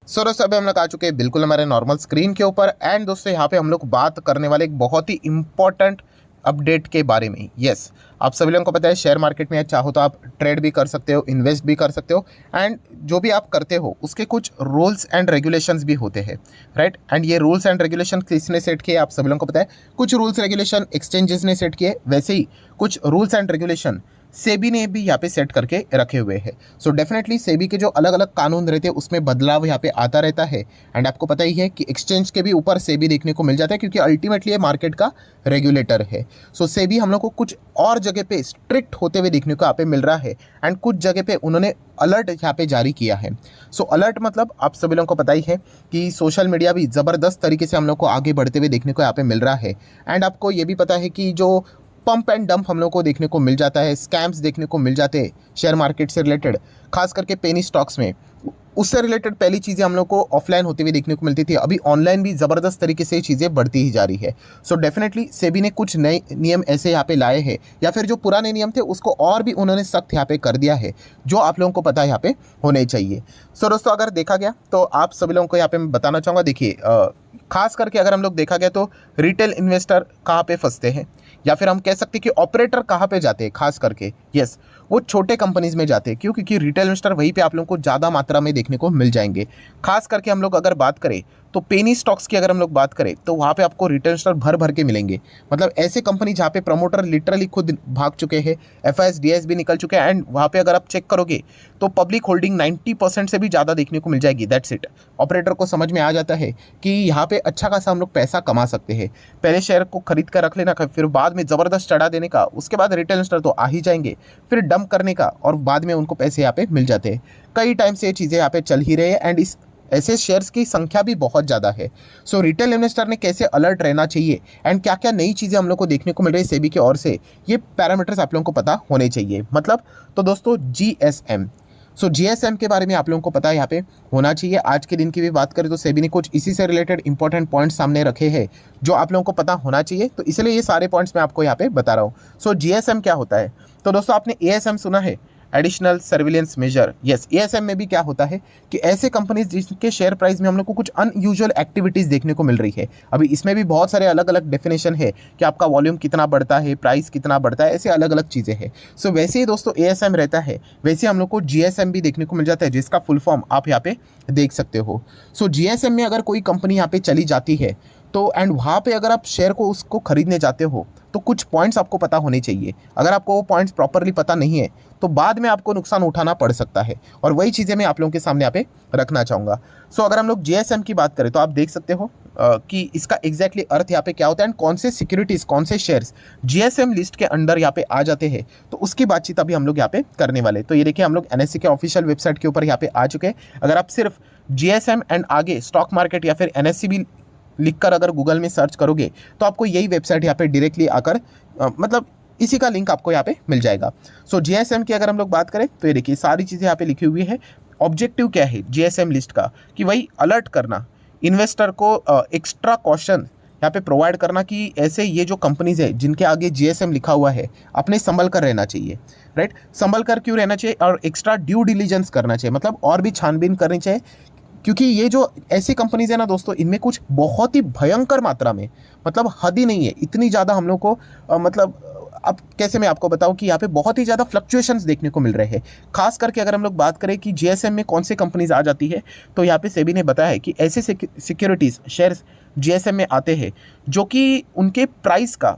सो दोस्तों अभी हम लोग आ चुके हैं बिल्कुल हमारे नॉर्मल स्क्रीन के ऊपर। एंड दोस्तों यहाँ पे हम लोग बात करने वाले एक बहुत ही इंपॉर्टेंट अपडेट के बारे में। यस, आप सभी लोगों को पता है शेयर मार्केट में चाहो तो आप ट्रेड भी कर सकते हो, इन्वेस्ट भी कर सकते हो, एंड जो भी आप करते हो उसके कुछ रूल्स एंड रेगुलेशंस भी होते हैं, राइट। एंड ये रूल्स एंड रेगुलेशन किसने सेट किए आप सभी लोगों को पता है। कुछ रूल्स रेगुलेशन एक्सचेंजेस ने सेट किए, वैसे ही कुछ रूल्स एंड रेगुलेशन सेबी ने भी यहाँ पे सेट करके रखे हुए हैं। सो डेफिनेटली सेबी के जो अलग अलग कानून रहते हैं उसमें बदलाव यहाँ पे आता रहता है। एंड आपको पता ही है कि एक्सचेंज के भी ऊपर सेबी देखने को मिल जाता है, क्योंकि अल्टीमेटली ये मार्केट का रेगुलेटर है। सो सेबी हम लोग को कुछ और जगह पे स्ट्रिक्ट होते हुए देखने को यहाँ पे मिल रहा है, एंड कुछ जगह पे उन्होंने अलर्ट यहाँ पे जारी किया है। सो अलर्ट मतलब आप सभी लोगों को पता ही है कि सोशल मीडिया भी ज़बरदस्त तरीके से हम लोग को आगे बढ़ते हुए देखने को यहाँ पे मिल रहा है। एंड आपको ये भी पता है कि जो पंप एंड डंप हम लोग को देखने को मिल जाता है, स्कैम्स देखने को मिल जाते हैं शेयर मार्केट से रिलेटेड, खास करके पेनी स्टॉक्स में, उससे रिलेटेड पहली चीज़ें हम लोग को ऑफलाइन होते हुए देखने को मिलती थी, अभी ऑनलाइन भी ज़बरदस्त तरीके से चीज़ें बढ़ती ही जा रही है। सो डेफिनेटली सेबी ने कुछ नए नियम ऐसे यहाँ पे लाए हैं, या फिर जो पुराने नियम थे उसको और भी उन्होंने सख्त यहाँ पे कर दिया है, जो आप लोगों को पता है यहाँ पे होने चाहिए। सो दोस्तों अगर देखा गया तो आप सभी लोगों को यहाँ पे मैं बताना चाहूँगा, देखिए खास करके अगर हम लोग देखा गया तो रिटेल इन्वेस्टर कहाँ पे फंसते हैं, या फिर हम कह सकते हैं कि ऑपरेटर कहाँ पे जाते हैं खास करके। यस, वो छोटे कंपनीज में जाते हैं। क्यों? क्योंकि रिटेल इन्वेस्टर वहीं पे आप लोगों को ज़्यादा मात्रा में देखने को मिल जाएंगे। खास करके हम लोग अगर बात करें तो पेनी स्टॉक्स की अगर हम लोग बात करें तो वहाँ पे आपको रिटेल इन्वेस्टर भर भर के मिलेंगे। मतलब ऐसे कंपनी जहाँ पे प्रमोटर लिटरली खुद भाग चुके हैं, एफआईएस डीएस भी निकल चुके हैं, एंड वहाँ पे अगर आप चेक करोगे तो पब्लिक होल्डिंग 90% से भी ज़्यादा देखने को मिल जाएगी। That's it. ऑपरेटर को समझ में आ जाता है कि यहाँ पे अच्छा खासा हम लोग पैसा कमा सकते हैं, पहले शेयर को खरीद कर रख लेना, फिर बाद में ज़बरदस्त चढ़ा देने का, उसके बाद रिटेल इन्वेस्टर तो आ ही जाएंगे, फिर डंप करने का, और बाद में उनको पैसे यहाँ पे मिल जाते हैं। कई टाइम से ये चीज़ें यहाँ पे चल ही रही है, एंड इस ऐसे शेयर्स की संख्या भी बहुत ज़्यादा है। सो रिटेल इन्वेस्टर ने कैसे अलर्ट रहना चाहिए, एंड क्या क्या नई चीज़ें हम लोग को देखने को मिल रही है सेबी की ओर से, ये पैरामीटर्स आप लोगों को पता होने चाहिए। मतलब तो दोस्तों जीएसएम, सो जीएसएम के बारे में आप लोगों को पता है यहाँ पे होना चाहिए। आज के दिन की भी बात करें तो सेबी ने कुछ इसी से रिलेटेड इंपॉर्टेंट पॉइंट्स सामने रखे हैं जो आप लोगों को पता होना चाहिए, तो इसलिए ये सारे पॉइंट्स मैं आपको यहाँ पे बता रहा हूँ। सो जीएसएम क्या होता है? तो दोस्तों आपने एएसएम सुना है, additional surveillance major. Yes, ASM में भी क्या होता है कि ऐसे कंपनीज जिनके शेयर प्राइस में हम लोग को कुछ अनयूजुअल एक्टिविटीज़ देखने को मिल रही है। अभी इसमें भी बहुत सारे अलग अलग डेफिनेशन है कि आपका वॉल्यूम कितना बढ़ता है, प्राइस कितना बढ़ता है, ऐसे अलग अलग चीज़ें हैं। सो वैसे ही दोस्तों एएसएम रहता है, वैसे हम लोग को जीएसएम भी देखने को मिल जाता है, जिसका फुल फॉर्म आप यहाँ पे देख सकते हो। सो जीएसएम में अगर कोई कंपनी यहाँ पे चली जाती है तो, एंड वहाँ पे अगर आप शेयर को उसको खरीदने जाते हो तो कुछ पॉइंट्स आपको पता होने चाहिए। अगर आपको वो पॉइंट्स प्रॉपरली पता नहीं है तो बाद में आपको नुकसान उठाना पड़ सकता है, और वही चीज़ें मैं आप लोगों के सामने यहाँ पे रखना चाहूँगा। सो अगर हम लोग जीएसएम की बात करें तो आप देख सकते हो कि इसका एग्जैक्टली अर्थ यहाँ पे क्या होता है, एंड कौन से सिक्योरिटीज़, कौन से शेयर्स जीएसएम लिस्ट के अंडर यहाँ पे आ जाते हैं, तो उसकी बातचीत अभी हम लोग यहाँ पे करने वाले। तो ये देखिए हम लोग एनएससी के ऑफिशियल वेबसाइट के ऊपर यहाँ पे आ चुके हैं। अगर आप सिर्फ जीएसएम एंड आगे स्टॉक मार्केट या फिर एनएससी भी लिखकर अगर गूगल में सर्च करोगे तो आपको यही वेबसाइट यहाँ पे डायरेक्टली आकर मतलब इसी का लिंक आपको यहाँ पे मिल जाएगा। सो जीएसएम की अगर हम लोग बात करें तो ये देखिए सारी चीज़ें यहाँ पे लिखी हुई है। ऑब्जेक्टिव क्या है जीएसएम लिस्ट का, कि वही अलर्ट करना, इन्वेस्टर को एक्स्ट्रा कॉशन यहाँ पे प्रोवाइड करना कि ऐसे ये जो कंपनीज है जिनके आगे जीएसएम लिखा हुआ है, अपने संभल कर रहना चाहिए, राइट। संभल कर क्यों रहना चाहिए? और एक्स्ट्रा ड्यू डिलीजेंस करना चाहिए, मतलब और भी छानबीन करनी चाहिए, क्योंकि ये जो ऐसी कंपनीज है ना दोस्तों, इनमें कुछ बहुत ही भयंकर मात्रा में, मतलब हद ही नहीं है, इतनी ज़्यादा हम लोग को मतलब अब कैसे मैं आपको बताऊं कि यहाँ पे बहुत ही ज़्यादा फ्लक्चुएशंस देखने को मिल रहे हैं। खास करके अगर हम लोग बात करें कि जीएसएम में कौन से कंपनीज आ जाती है, तो यहाँ पे सेबी ने बताया है कि ऐसे सिक्योरिटीज़ शेयर्स जीएसएम में आते हैं जो कि उनके प्राइस का,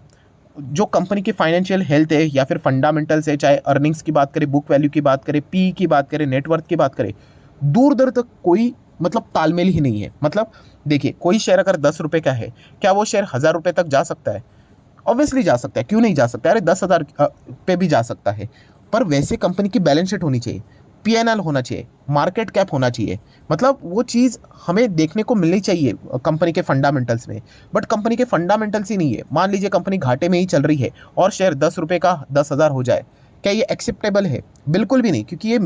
जो कंपनी की फाइनेंशियल हेल्थ है या फिर फंडामेंटल्स है, चाहे अर्निंग्स की बात करें, बुक वैल्यू की बात करें, पी की बात करें, नेटवर्थ की बात करें, दूर दूर तक कोई मतलब तालमेल ही नहीं है। मतलब देखिए कोई शेयर अगर 10 रुपये का है, क्या वो शेयर 1000 रुपये तक जा सकता है? ऑब्वियसली जा सकता है, क्यों नहीं जा सकता? अरे 10,000 पे भी जा सकता है। पर वैसे कंपनी की बैलेंस शीट होनी चाहिए, पीएनएल होना चाहिए, मार्केट कैप होना चाहिए, मतलब वो चीज़ हमें देखने को मिलनी चाहिए कंपनी के फंडामेंटल्स में। बट कंपनी के फंडामेंटल्स ही नहीं है। मान लीजिए कंपनी घाटे में ही चल रही है और शेयर 10 रुपये का 10,000 हो जाए, क्या ये एक्सेप्टेबल है? बिल्कुल भी नहीं, क्योंकि ये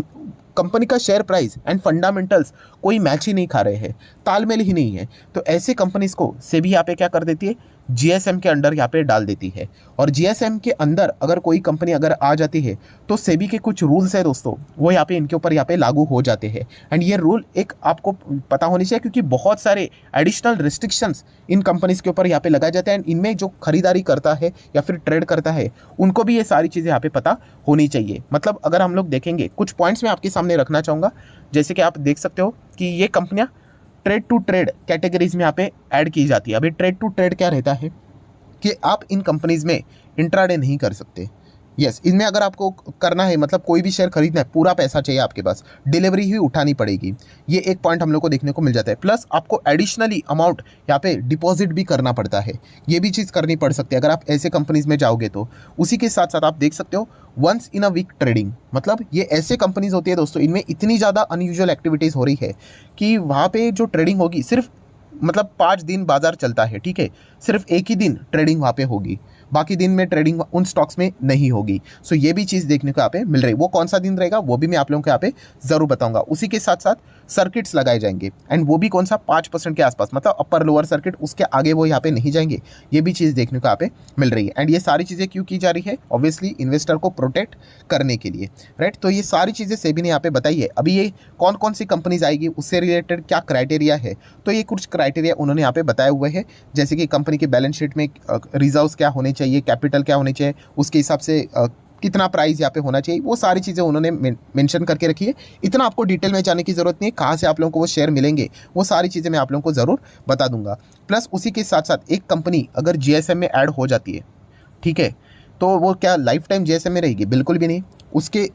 कंपनी का शेयर प्राइस एंड फंडामेंटल्स कोई मैच ही नहीं खा रहे हैं, तालमेल ही नहीं है। तो ऐसे कंपनीज को सेबी यहाँ पे क्या कर देती है, जीएसएम के अंडर यहाँ पे डाल देती है। और जीएसएम के अंदर अगर कोई कंपनी अगर आ जाती है तो सेबी के कुछ रूल्स है दोस्तों, वो यहाँ पे इनके ऊपर यहाँ पे लागू हो जाते हैं। एंड ये रूल एक आपको पता होनी चाहिए, क्योंकि बहुत सारे एडिशनल रिस्ट्रिक्शंस इन कंपनीज के ऊपर यहाँ पे लगाए जाते हैं। एंड इनमें जो खरीदारी करता है या फिर ट्रेड करता है उनको भी ये सारी चीज़ें यहाँ पे पता होनी चाहिए। मतलब अगर हम लोग देखेंगे कुछ पॉइंट्स मैं आपके सामने रखना चाहूँगा, जैसे कि आप देख सकते हो कि ये कंपनियाँ ट्रेड टू ट्रेड कैटेगरीज में यहाँ पे ऐड की जाती है। अभी ट्रेड टू ट्रेड क्या रहता है कि आप इन कंपनीज में इंट्राडे नहीं कर सकते। यस, इनमें अगर आपको करना है, मतलब कोई भी शेयर खरीदना है, पूरा पैसा चाहिए आपके पास, डिलीवरी ही उठानी पड़ेगी। ये एक पॉइंट हम लोग को देखने को मिल जाता है। प्लस आपको एडिशनली अमाउंट यहाँ पे डिपॉजिट भी करना पड़ता है, ये भी चीज़ करनी पड़ सकती है अगर आप ऐसे कंपनीज में जाओगे तो। उसी के साथ साथ आप देख सकते हो once in a week trading, मतलब ये ऐसे कंपनीज होती है दोस्तों, इनमें इतनी ज़्यादा अनयूजुअल एक्टिविटीज़ हो रही है कि वहाँ पे जो ट्रेडिंग होगी सिर्फ मतलब 5 दिन बाजार चलता है, ठीक है, सिर्फ एक ही दिन ट्रेडिंग वहाँ पे होगी, बाकी दिन में ट्रेडिंग उन स्टॉक्स में नहीं होगी। सो ये भी चीज़ देखने को यहाँ पे मिल रही है। वो कौन सा दिन रहेगा वो भी मैं आप लोगों को यहाँ पे ज़रूर बताऊंगा। उसी के साथ साथ सर्किट्स लगाए जाएंगे, एंड वो भी कौन सा 5% के आसपास, मतलब अपर लोअर सर्किट, उसके आगे वो यहाँ पे नहीं जाएंगे। ये भी चीज़ देखने को यहाँ पे मिल रही है। एंड ये सारी चीज़ें क्यों की जा रही है? ऑब्वियसली इन्वेस्टर को प्रोटेक्ट करने के लिए, राइट। तो ये सारी चीज़ें सेबी ने यहाँ पे बताई है। अभी ये कौन कौन सी कंपनीज आएगी, उससे रिलेटेड क्या क्राइटेरिया है, तो ये कुछ क्राइटेरिया उन्होंने यहाँ पे बताए हुए हैं। जैसे कि कंपनी की बैलेंस शीट में रिजर्व्स क्या होने चाहिए, कैपिटल क्या होने चाहिए, उसके हिसाब से कितना प्राइस यहाँ पे होना चाहिए, वो सारी चीज़ें उन्होंने मेंशन करके रखी है। इतना आपको डिटेल में जाने की ज़रूरत नहीं है। कहाँ से आप लोगों को वो शेयर मिलेंगे वो सारी चीज़ें मैं आप लोगों को ज़रूर बता दूंगा। प्लस उसी के साथ साथ एक कंपनी अगर जीएसएम में ऐड हो जाती है, ठीक है, तो वो क्या लाइफ टाइम जीएसएम में रहेगी? बिल्कुल भी नहीं। उसके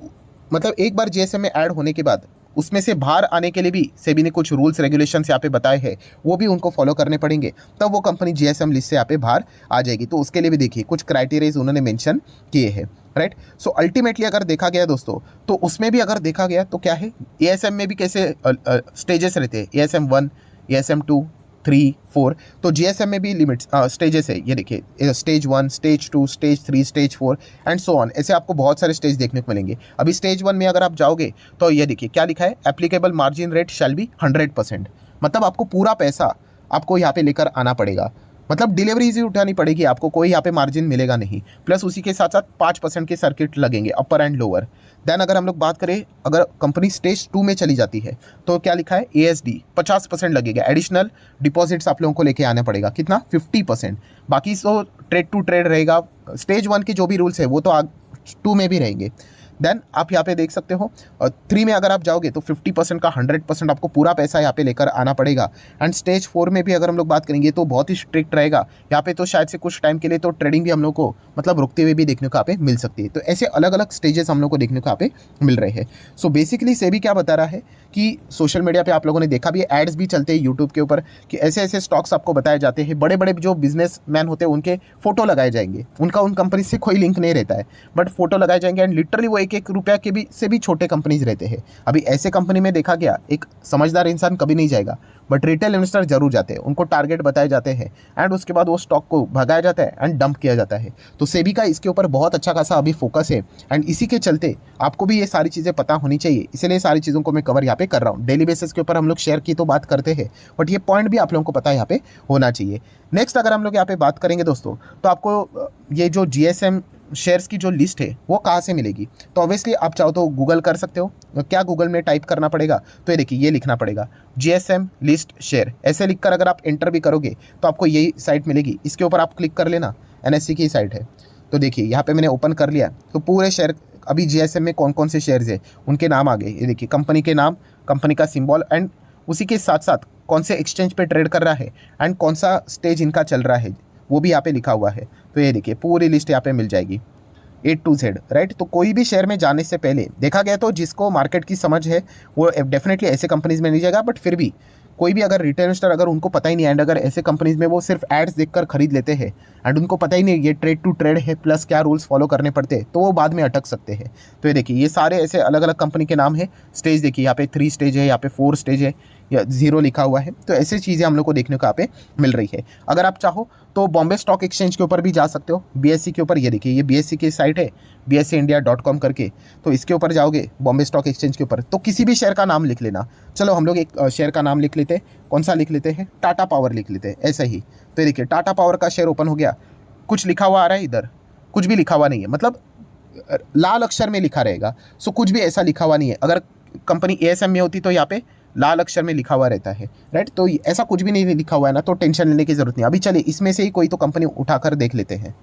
मतलब एक बार जीएसएम में ऐड होने के बाद उसमें से बाहर आने के लिए भी सेबी ने कुछ रूल्स रेगुलेशंस यहाँ पे बताए हैं, वो भी उनको फॉलो करने पड़ेंगे, तब वो कंपनी जीएसएम लिस्ट से यहाँ पे बाहर आ जाएगी। तो उसके लिए भी देखिए कुछ क्राइटेरियाज उन्होंने मेंशन किए हैं, राइट। सो अल्टीमेटली अगर देखा गया दोस्तों, तो उसमें भी अगर देखा गया तो क्या है, एएसएम में भी कैसे स्टेजेस रहते हैं, एएसएम 1, एएसएम 2, 3, 4, तो जीएसएम में भी लिमिट्स स्टेजेस है। ये देखिए stage 1, stage 2, stage 3, stage 4 and so on, ऐसे आपको बहुत सारे स्टेज देखने को मिलेंगे। अभी स्टेज 1 में अगर आप जाओगे तो ये देखिए क्या लिखा है, applicable margin rate shall be 100%, मतलब आपको पूरा पैसा आपको यहाँ पे लेकर आना पड़ेगा, मतलब डिलीवरी ही उठानी पड़ेगी आपको, कोई यहाँ पे मार्जिन मिलेगा नहीं। प्लस उसी के साथ साथ 5% के सर्किट लगेंगे अपर एंड लोअर। देन अगर हम लोग बात करें, अगर कंपनी स्टेज 2 में चली जाती है तो क्या लिखा है, एएसडी 50% लगेगा, एडिशनल डिपॉजिट्स आप लोगों को लेके आना पड़ेगा, कितना 50%। बाकी तो ट्रेड टू ट्रेड रहेगा। स्टेज 1 के जो भी रूल्स है वो तो 2 में भी रहेंगे। देन आप यहाँ पे देख सकते हो 3 में अगर आप जाओगे तो 50% का 100% आपको पूरा पैसा यहाँ पे लेकर आना पड़ेगा। एंड स्टेज 4 में भी अगर हम लोग बात करेंगे तो बहुत ही स्ट्रिक्ट रहेगा यहाँ पे, तो शायद से कुछ टाइम के लिए तो ट्रेडिंग भी हम लोग को मतलब रुकते हुए भी देखने को यहाँ पे मिल सकती है। तो ऐसे अलग अलग स्टेजेस हम लोग को देखने को यहाँ पे मिल रहे हैं। सो बेसिकली सेबी क्या बता रहा है कि सोशल मीडिया पे आप लोगों ने देखा भी, एड्स भी चलते हैं यूट्यूब के ऊपर कि ऐसे ऐसे स्टॉक्स आपको बताए जाते हैं, बड़े बड़े जो बिजनेसमैन होते हैं उनके फोटो लगाए जाएंगे, उनका उन कंपनी से कोई लिंक नहीं रहता है, बट फोटो लगाए जाएंगे एंड लिटरली वो 1-1 रुपया के भी से भी छोटे कंपनीज रहते हैं। अभी ऐसे कंपनी में देखा गया, एक समझदार इंसान कभी नहीं जाएगा, बट रिटेल इन्वेस्टर जरूर जाते हैं, उनको टारगेट बताए जाते हैं एंड उसके बाद वो स्टॉक को भगाया जाता है एंड डंप किया जाता है। तो सेबी का इसके ऊपर बहुत अच्छा खासा अभी फोकस है एंड इसी के चलते आपको भी ये सारी चीज़ें पता होनी चाहिए, इसलिए सारी चीज़ों को मैं कवर यहाँ पे कर रहा हूँ। डेली बेसिस के ऊपर हम लोग शेयर की तो बात करते हैं, बट ये पॉइंट भी आप लोगों को पता यहाँ पे होना चाहिए। नेक्स्ट अगर हम लोग यहाँ पे बात करेंगे दोस्तों, तो आपको ये जो जीएसएम शेयर्स की जो लिस्ट है वो कहाँ से मिलेगी, तो ऑब्वियसली आप चाहो तो गूगल कर सकते हो। क्या गूगल में टाइप करना पड़ेगा, तो ये देखिए ये लिखना पड़ेगा जीएसएम लिस्ट शेयर, ऐसे लिखकर अगर आप एंटर भी करोगे तो आपको यही साइट मिलेगी। इसके ऊपर आप क्लिक कर लेना, एनएससी की साइट है। तो देखिए यहाँ पे मैंने ओपन कर लिया, तो पूरे शेयर अभी जीएसएम में कौन कौन से शेयर्स है उनके नाम आ गए। ये देखिए कंपनी के नाम, कंपनी का सिंबल एंड उसी के साथ साथ कौन से एक्सचेंज पे ट्रेड कर रहा है एंड कौन सा स्टेज इनका चल रहा है वो भी यहाँ पे लिखा हुआ है। तो ये देखिए पूरी लिस्ट यहाँ पे मिल जाएगी A to Z, राइट। तो कोई भी शेयर में जाने से पहले देखा गया तो जिसको मार्केट की समझ है वो डेफिनेटली ऐसे कंपनीज में नहीं जाएगा, बट फिर भी कोई भी अगर रिटेल इन्वेस्टर अगर उनको पता ही नहीं एंड अगर ऐसे कंपनीज में वो सिर्फ एड्स देखकर खरीद लेते हैं एंड उनको पता ही नहीं ये ट्रेड टू ट्रेड है प्लस क्या रूल्स फॉलो करने पड़ते हैं, तो वो बाद में अटक सकते हैं। तो ये देखिए ये सारे ऐसे अलग अलग कंपनी के नाम है। स्टेज देखिए यहाँ पे 3 स्टेज है, यहाँ पे 4 स्टेज है, या 0 लिखा हुआ है। तो ऐसी चीज़ें हम लोग को देखने को यहाँ पे मिल रही है। अगर आप चाहो तो बॉम्बे स्टॉक एक्सचेंज के ऊपर भी जा सकते हो, BSE के ऊपर। ये देखिए, ये BSE की साइट है, bseindia.com करके, तो इसके ऊपर जाओगे बॉम्बे स्टॉक एक्सचेंज के ऊपर, तो किसी भी शेयर का नाम लिख लेना। चलो हम लोग एक शेयर का नाम लिख लेते हैं, कौन सा लिख लेते हैं, टाटा पावर लिख लेते हैं, ऐसा ही। तो ये देखिए टाटा पावर का शेयर ओपन हो गया, कुछ लिखा हुआ आ रहा है इधर, कुछ भी लिखा हुआ नहीं है, मतलब लाल अक्षर में लिखा रहेगा। सो कुछ भी ऐसा लिखा हुआ नहीं है। अगर कंपनी ASM में होती तो यहाँ पे लाल अक्षर में लिखा हुआ रहता है, राइट। तो ऐसा कुछ भी नहीं लिखा हुआ है ना, तो टेंशन लेने की जरूरत नहीं। अभी चलिए इसमें से ही कोई तो कंपनी उठाकर देख लेते हैं।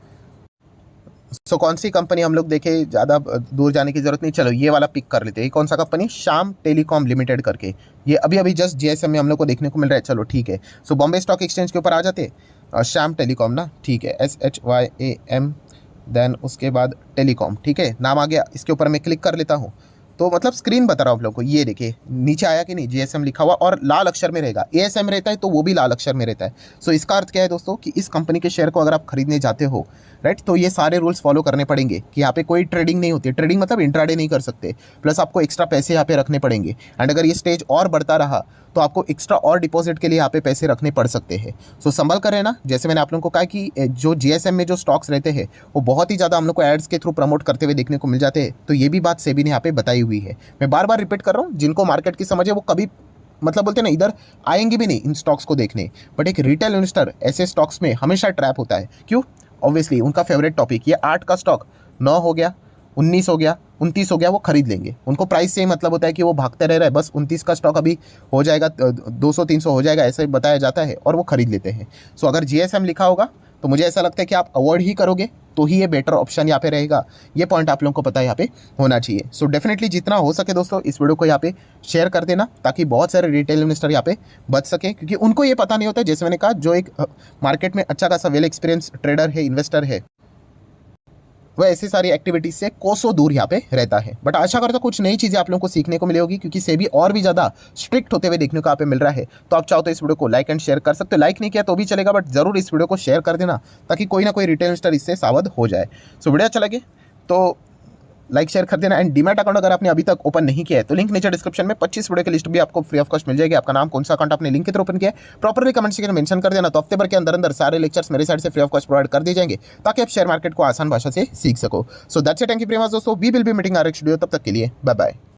सो कौन सी कंपनी हम लोग देखें, ज़्यादा दूर जाने की जरूरत नहीं। चलो ये वाला पिक कर लेते हैं। कौन सा कंपनी, श्याम टेलीकॉम लिमिटेड करके, ये अभी अभी जस्ट GSM में हम लोग को देखने को मिल रहा है। चलो ठीक है, सो बॉम्बे स्टॉक एक्सचेंज के ऊपर आ जाते, श्याम टेलीकॉम ना, ठीक है, SHYAM, देन उसके बाद टेलीकॉम, ठीक है, नाम आ गया। इसके ऊपर मैं क्लिक कर लेता हूँ, तो मतलब स्क्रीन बता रहा हूँ आप लोगों को। ये देखिए नीचे आया कि नहीं, GSM लिखा हुआ और लाल अक्षर में रहेगा। ASM रहता है तो वो भी लाल अक्षर में रहता है। सो इसका अर्थ क्या है दोस्तों, कि इस कंपनी के शेयर को अगर आप खरीदने जाते हो, राइट, तो ये सारे रूल्स फॉलो करने पड़ेंगे कि यहाँ पे कोई ट्रेडिंग नहीं होती है। ट्रेडिंग मतलब इंट्राडे नहीं कर सकते, प्लस आपको एक्स्ट्रा पैसे यहाँ पे रखने पड़ेंगे। एंड अगर ये स्टेज और बढ़ता रहा तो आपको एक्स्ट्रा और डिपॉजिट के लिए यहाँ पे पैसे रखने पड़ सकते हैं। सो संभल कर रहना। जैसे मैंने आप लोगों को कहा कि जो GSM में जो स्टॉक्स रहते हैं वो बहुत ही ज़्यादा हम लोग को एड्स के थ्रू प्रमोट करते हुए देखने को मिल जाते हैं। तो ये भी बात सेबी ने यहाँ पे बताई हुई है। मैं बार बार रिपीट कर रहा हूँ, जिनको मार्केट की समझ है वो कभी मतलब बोलते हैं ना, इधर आएंगे भी नहीं इन स्टॉक्स को देखने। बट एक रिटेल इन्वेस्टर ऐसे स्टॉक्स में हमेशा ट्रैप होता है। क्यों? ऑब्वियसली उनका फेवरेट टॉपिक, ये 8 का स्टॉक 9 हो गया, 19 हो गया, 29 हो गया, वो खरीद लेंगे। उनको प्राइस से ही मतलब होता है कि वो भागते रह रहा है, बस 29 का स्टॉक अभी हो जाएगा, 200-300 हो जाएगा, ऐसे बताया जाता है और वो खरीद लेते हैं। सो अगर GSM लिखा होगा तो मुझे ऐसा लगता है कि आप अवॉइड ही करोगे, तो ही ये बेटर ऑप्शन यहाँ पे रहेगा। ये पॉइंट आप लोगों को पता है यहाँ पे होना चाहिए। सो डेफिनेटली जितना हो सके दोस्तों इस वीडियो को यहाँ पे शेयर कर देना, ताकि बहुत सारे रिटेल इन्वेस्टर यहाँ पे बच सके, क्योंकि उनको ये पता नहीं होता है। जैसे मैंने कहा, जो एक मार्केट में अच्छा खासा वेल एक्सपीरियंस ट्रेडर है, इन्वेस्टर है, वह ऐसी सारी एक्टिविटीज से कोसों दूर यहाँ पे रहता है। बट आशा करता हूं कुछ नई चीज़ें आप लोगों को सीखने को मिली होगी, क्योंकि सेबी और भी ज़्यादा स्ट्रिक्ट होते हुए देखने को यहाँ पे मिल रहा है। तो आप चाहो तो इस वीडियो को लाइक एंड शेयर कर सकते हो। लाइक नहीं किया तो भी चलेगा, बट जरूर इस वीडियो को शेयर कर देना, ताकि कोई ना कोई रिटेल इन्वेस्टर इससे सावध हो जाए। सो वीडियो अच्छा लगे तो लाइक शेयर कर देना। एंड डीमैट अकाउंट अगर आपने अभी तक ओपन नहीं किया है तो लिंक नीचे डिस्क्रिप्शन में 25 वीडियो की लिस्ट भी आपको फ्री ऑफ कॉस्ट मिल जाएगी। आपका नाम, कौन सा अकाउंट आपने लिंक के थ्रू ओपन किया है, प्रॉपरली कमेंट सेक्शन में मेंशन कर देना। तो हफ्ते भर के अंदर अंदर सारे लेक्चर्स मेरे साइड से फ्री ऑफ कॉस्ट प्रोवाइड कर दिए जाएंगे, ताकि आप शेयर मार्केट को आसान भाषा से सीख सको। So that's it, thank you very much दोस्तों। We will be meeting our next video. तब तक के लिए बाय बाय।